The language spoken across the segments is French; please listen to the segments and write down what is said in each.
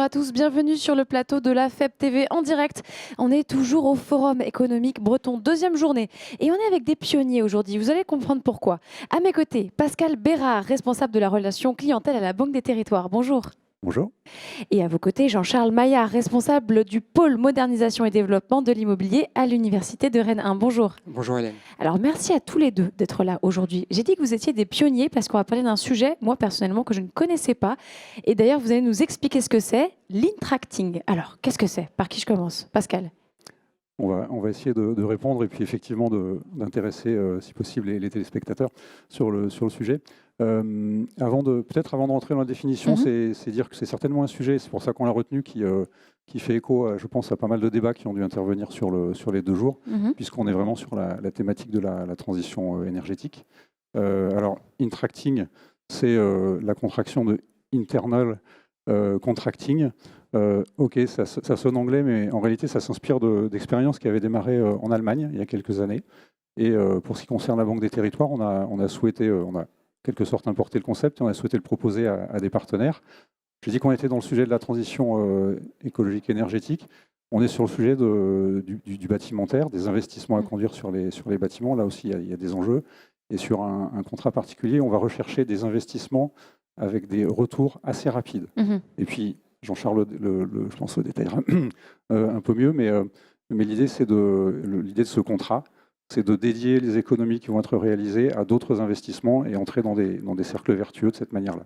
à tous, bienvenue sur le plateau de la FEB TV en direct. On est toujours au Forum économique breton, deuxième journée. Et on est avec des pionniers aujourd'hui, vous allez comprendre pourquoi. À mes côtés, Pascal Bérard, responsable de la relation clientèle à la Banque des Territoires. Bonjour. Bonjour. Et à vos côtés, Jean-Charles Maillard, responsable du pôle modernisation et développement de l'immobilier à l'Université de Rennes 1. Bonjour. Bonjour Hélène. Alors merci à tous les deux d'être là aujourd'hui. J'ai dit que vous étiez des pionniers parce qu'on va parler d'un sujet, moi personnellement, que je ne connaissais pas. Et d'ailleurs, vous allez nous expliquer ce que c'est, l'intracting. Alors, qu'est-ce que c'est? Par qui je commence? Pascal. On va essayer de répondre et puis effectivement d'intéresser, si possible, les téléspectateurs sur le sujet. Avant de rentrer dans la définition, c'est dire que c'est certainement un sujet, c'est pour ça qu'on l'a retenu, qui fait écho, je pense, à pas mal de débats qui ont dû intervenir sur les 2 jours, puisqu'on est vraiment sur la thématique de la transition énergétique. Alors, intracting, c'est la contraction de internal contracting. Ok, ça sonne anglais, mais en réalité, ça s'inspire d'expériences qui avaient démarré en Allemagne il y a quelques années. Et pour ce qui concerne la Banque des Territoires, on a souhaité, on a quelque sorte importé le concept et on a souhaité le proposer à des partenaires. J'ai dit qu'on était dans le sujet de la transition écologique énergétique. On est sur le sujet du bâtimentaire, des investissements à conduire sur les bâtiments. Là aussi, il y a des enjeux. Et sur un contrat particulier, on va rechercher des investissements avec des retours assez rapides. Et puis, Jean-Charles, je pense, le détaillera un peu mieux, mais l'idée de ce contrat, c'est de dédier les économies qui vont être réalisées à d'autres investissements et entrer dans des cercles vertueux de cette manière-là.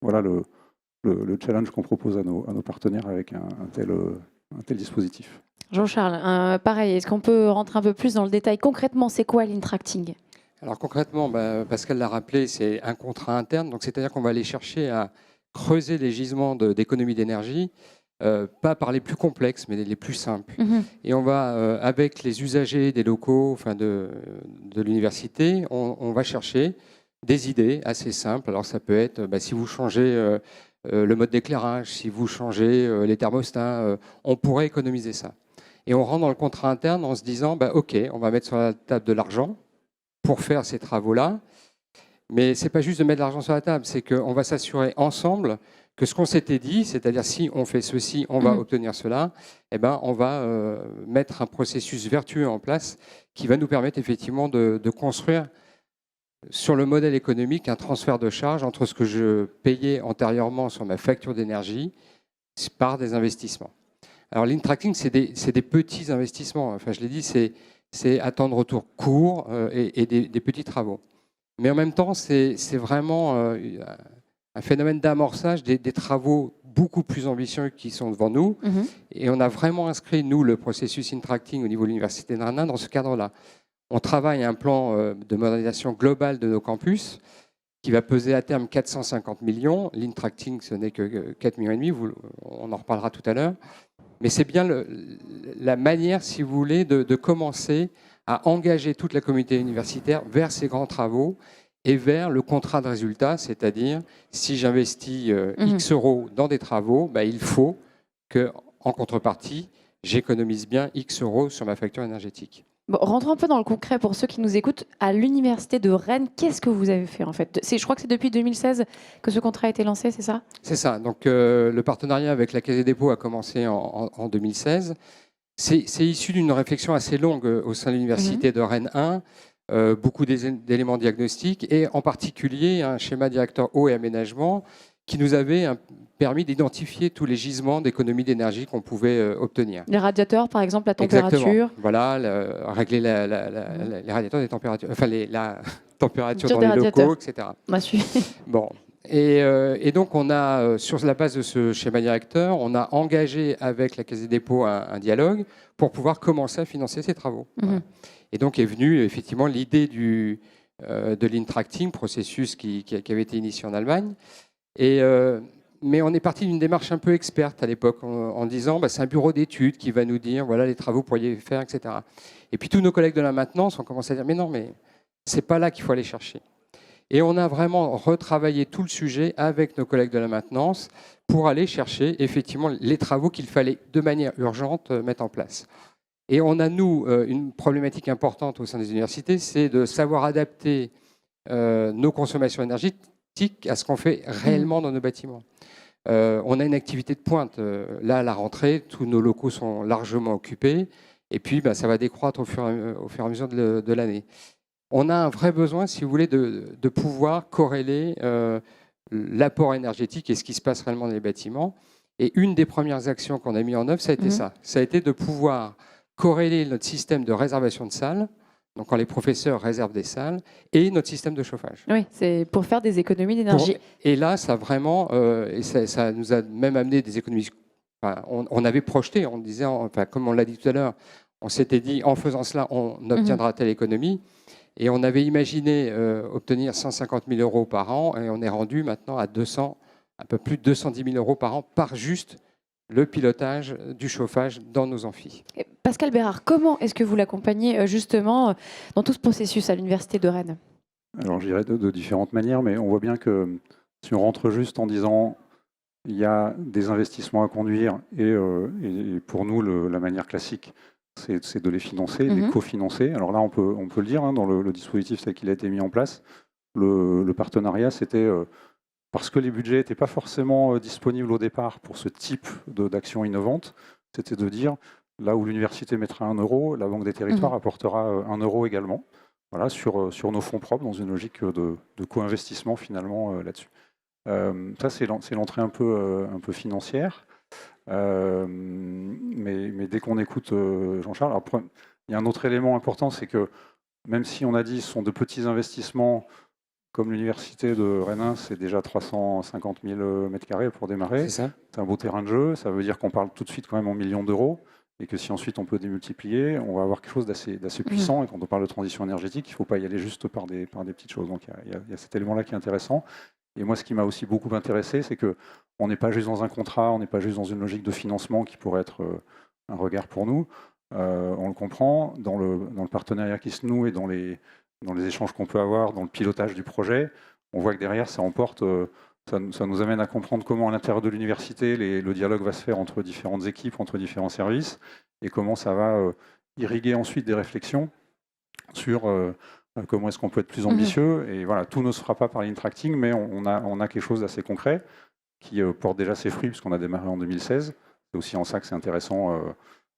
Voilà le challenge qu'on propose à nos partenaires avec un tel dispositif. Jean-Charles, pareil, est-ce qu'on peut rentrer un peu plus dans le détail? Concrètement, c'est quoi l'intracting? Alors concrètement, Pascal l'a rappelé, c'est un contrat interne, donc c'est-à-dire qu'on va aller chercher à creuser les gisements d'économie d'énergie, pas par les plus complexes, mais les plus simples. Et on va, avec les usagers des locaux, enfin de l'université, on va chercher des idées assez simples. Alors ça peut être, si vous changez le mode d'éclairage, si vous changez les thermostats, on pourrait économiser ça. Et on rentre dans le contrat interne en se disant, OK, on va mettre sur la table de l'argent pour faire ces travaux-là. Mais ce n'est pas juste de mettre de l'argent sur la table, c'est qu'on va s'assurer ensemble que ce qu'on s'était dit, c'est-à-dire si on fait ceci, on va obtenir cela, on va mettre un processus vertueux en place qui va nous permettre effectivement de construire sur le modèle économique un transfert de charge entre ce que je payais antérieurement sur ma facture d'énergie par des investissements. Alors l'intracting, c'est des petits investissements. Enfin, je l'ai dit, c'est à temps de retour court et des petits travaux. Mais en même temps, c'est vraiment un phénomène d'amorçage des travaux beaucoup plus ambitieux qui sont devant nous. Et on a vraiment inscrit, nous, le processus intracting au niveau de l'Université de Rennes 1 dans ce cadre-là. On travaille un plan de modernisation globale de nos campus qui va peser à terme 450 millions. L'intracting, ce n'est que 4,5 millions, on en reparlera tout à l'heure. Mais c'est bien la manière, si vous voulez, de commencer à engager toute la communauté universitaire vers ces grands travaux et vers le contrat de résultat, c'est-à-dire si j'investis X euros dans des travaux, il faut qu'en contrepartie, j'économise bien X euros sur ma facture énergétique. Bon, rentrons un peu dans le concret pour ceux qui nous écoutent. À l'Université de Rennes, qu'est-ce que vous avez fait en fait? Je crois que c'est depuis 2016 que ce contrat a été lancé, c'est ça? C'est ça. Donc le partenariat avec la Caisse des dépôts a commencé en 2016. C'est issu d'une réflexion assez longue au sein de l'Université de Rennes 1, beaucoup d'éléments diagnostiques et en particulier un schéma directeur eau et aménagement qui nous avait permis d'identifier tous les gisements d'économie d'énergie qu'on pouvait obtenir. Les radiateurs, par exemple, la température. Exactement. Voilà, régler les radiateurs, des températures, enfin la température dans les locaux, etc. Bon. Et donc, on a, sur la base de ce schéma directeur, on a engagé avec la Caisse des dépôts un dialogue pour pouvoir commencer à financer ces travaux. Voilà. Et donc est venue effectivement l'idée de l'intracting, processus qui avait été initié en Allemagne. Mais on est parti d'une démarche un peu experte à l'époque, en disant c'est un bureau d'études qui va nous dire voilà les travaux pour y faire, etc. Et puis tous nos collègues de la maintenance ont commencé à dire mais non, mais c'est pas là qu'il faut aller chercher. Et on a vraiment retravaillé tout le sujet avec nos collègues de la maintenance pour aller chercher effectivement les travaux qu'il fallait de manière urgente mettre en place. Et on a, nous, une problématique importante au sein des universités, c'est de savoir adapter nos consommations énergétiques à ce qu'on fait réellement dans nos bâtiments. On a une activité de pointe. Là, à la rentrée, tous nos locaux sont largement occupés. Et puis, ça va décroître au fur et à mesure de l'année. On a un vrai besoin, si vous voulez, de pouvoir corréler l'apport énergétique et ce qui se passe réellement dans les bâtiments. Et une des premières actions qu'on a mis en œuvre, ça a été ça. Ça a été de pouvoir corréler notre système de réservation de salles, donc quand les professeurs réservent des salles, et notre système de chauffage. Oui, c'est pour faire des économies d'énergie. Et là, ça vraiment, et ça nous a même amené des économies. Enfin, on avait projeté, on disait, comme on l'a dit tout à l'heure, on s'était dit, en faisant cela, on obtiendra telle économie. Et on avait imaginé obtenir 150 000 euros par an, et on est rendu maintenant à un peu plus de 210 000 euros par an par juste le pilotage du chauffage dans nos amphis. Pascal Bérard, comment est-ce que vous l'accompagnez justement dans tout ce processus à l'Université de Rennes? Alors je dirais de différentes manières, mais on voit bien que si on rentre juste en disant il y a des investissements à conduire et pour nous la manière classique, c'est de les financer, de les cofinancer. Alors là on peut le dire, dans le dispositif tel qu'il a été mis en place, le partenariat c'était parce que les budgets n'étaient pas forcément disponibles au départ pour ce type d'action innovante, c'était de dire, là où l'université mettra 1 euro, la Banque des Territoires apportera 1 euro également, voilà, sur nos fonds propres, dans une logique de co-investissement finalement là-dessus. Ça, c'est l'entrée un peu financière. Mais dès qu'on écoute Jean-Charles, il y a un autre élément important, c'est que même si on a dit ce sont de petits investissements, comme l'université de Rennes, c'est déjà 350 000 m² pour démarrer. C'est un beau terrain de jeu. Ça veut dire qu'on parle tout de suite quand même en millions d'euros. Et que si ensuite on peut démultiplier, on va avoir quelque chose d'assez puissant. Et quand on parle de transition énergétique, il ne faut pas y aller juste par des petites choses. Donc il y a cet élément-là qui est intéressant. Et moi, ce qui m'a aussi beaucoup intéressé, c'est qu'on n'est pas juste dans un contrat, on n'est pas juste dans une logique de financement qui pourrait être un regard pour nous. On le comprend, dans le partenariat qui se noue et dans les échanges qu'on peut avoir, dans le pilotage du projet, on voit que derrière, ça emporte, ça nous amène à comprendre comment à l'intérieur de l'université, le dialogue va se faire entre différentes équipes, entre différents services, et comment ça va irriguer ensuite des réflexions sur comment est-ce qu'on peut être plus ambitieux. Et voilà, tout ne se fera pas par l'Intracting, mais on a quelque chose d'assez concret qui porte déjà ses fruits, puisqu'on a démarré en 2016. C'est aussi en ça que c'est intéressant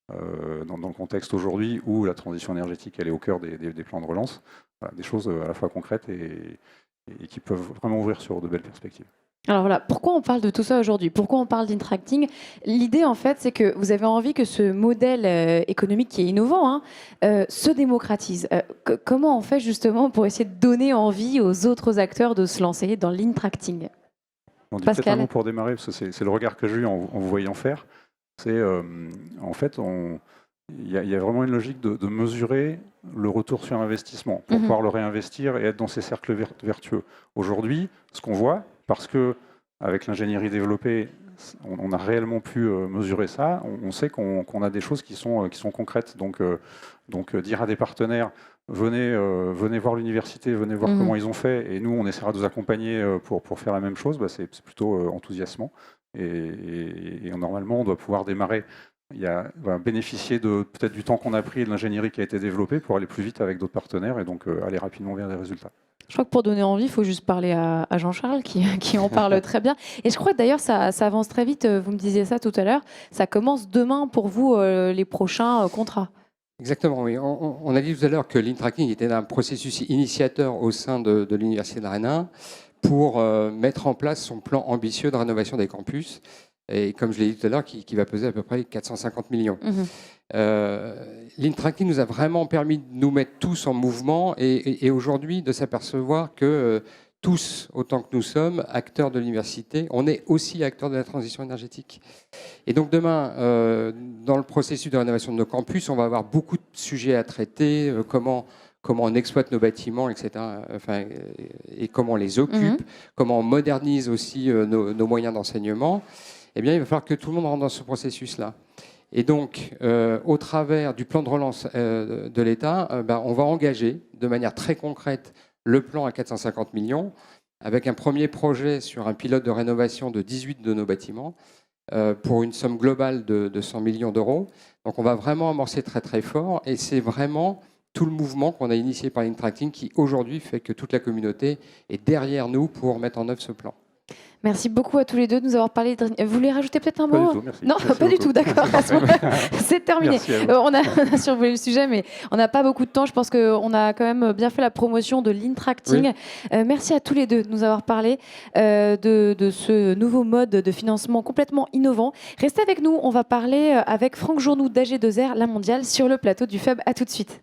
dans le contexte aujourd'hui où la transition énergétique elle est au cœur des plans de relance. Voilà, des choses à la fois concrètes et qui peuvent vraiment ouvrir sur de belles perspectives. Alors voilà, pourquoi on parle de tout ça aujourd'hui? Pourquoi on parle d'Intracting? L'idée, en fait, c'est que vous avez envie que ce modèle économique qui est innovant se démocratise. Comment on fait justement pour essayer de donner envie aux autres acteurs de se lancer dans l'Intracting? On dit peut-être un mot pour démarrer, parce que c'est le regard que j'ai eu en vous voyant faire. C'est en fait, il y a vraiment une logique de mesurer le retour sur investissement pour pouvoir le réinvestir et être dans ces cercles vertueux. Aujourd'hui, ce qu'on voit, parce que avec l'ingénierie développée, on a réellement pu mesurer ça, on sait qu'on a des choses qui sont concrètes. Donc dire à des partenaires, venez voir l'université, venez voir comment ils ont fait, et nous, on essaiera de vous accompagner pour faire la même chose, c'est plutôt enthousiasmant. Et normalement, on doit pouvoir démarrer, bénéficier peut-être du temps qu'on a pris et de l'ingénierie qui a été développée pour aller plus vite avec d'autres partenaires et donc aller rapidement vers des résultats. Je crois que pour donner envie, il faut juste parler à Jean-Charles qui en parle très bien. Et je crois que d'ailleurs, ça avance très vite. Vous me disiez ça tout à l'heure. Ça commence demain pour vous, les prochains contrats. Exactement, oui. On a dit tout à l'heure que l'Intracting était un processus initiateur au sein de l'Université de Rennes pour mettre en place son plan ambitieux de rénovation des campus. Et comme je l'ai dit tout à l'heure, qui va peser à peu près 450 millions. L'Intracting nous a vraiment permis de nous mettre tous en mouvement et aujourd'hui de s'apercevoir que tous, autant que nous sommes, acteurs de l'université, on est aussi acteurs de la transition énergétique. Et donc demain, dans le processus de rénovation de nos campus, on va avoir beaucoup de sujets à traiter, comment on exploite nos bâtiments, etc. Et comment on les occupe, comment on modernise aussi nos moyens d'enseignement. Eh bien, il va falloir que tout le monde rentre dans ce processus-là. Et donc, au travers du plan de relance de l'État, on va engager de manière très concrète le plan à 450 millions, avec un premier projet sur un pilote de rénovation de 18 de nos bâtiments, pour une somme globale de 100 millions d'euros. Donc, on va vraiment amorcer très très fort, et c'est vraiment tout le mouvement qu'on a initié par l'Intracting qui, aujourd'hui, fait que toute la communauté est derrière nous pour mettre en œuvre ce plan. Merci beaucoup à tous les deux de nous avoir parlé. Vous voulez rajouter peut-être un mot? Pas du tout, merci. Non, Merci pas du beaucoup. tout, d'accord. C'est terminé. Merci à vous. On a survolé le sujet, mais on n'a pas beaucoup de temps. Je pense qu'on a quand même bien fait la promotion de l'Intracting. Merci à tous les deux de nous avoir parlé de ce nouveau mode de financement complètement innovant. Restez avec nous, on va parler avec Franck Journoud d'AG2R, la mondiale, sur le plateau du FEB. À tout de suite.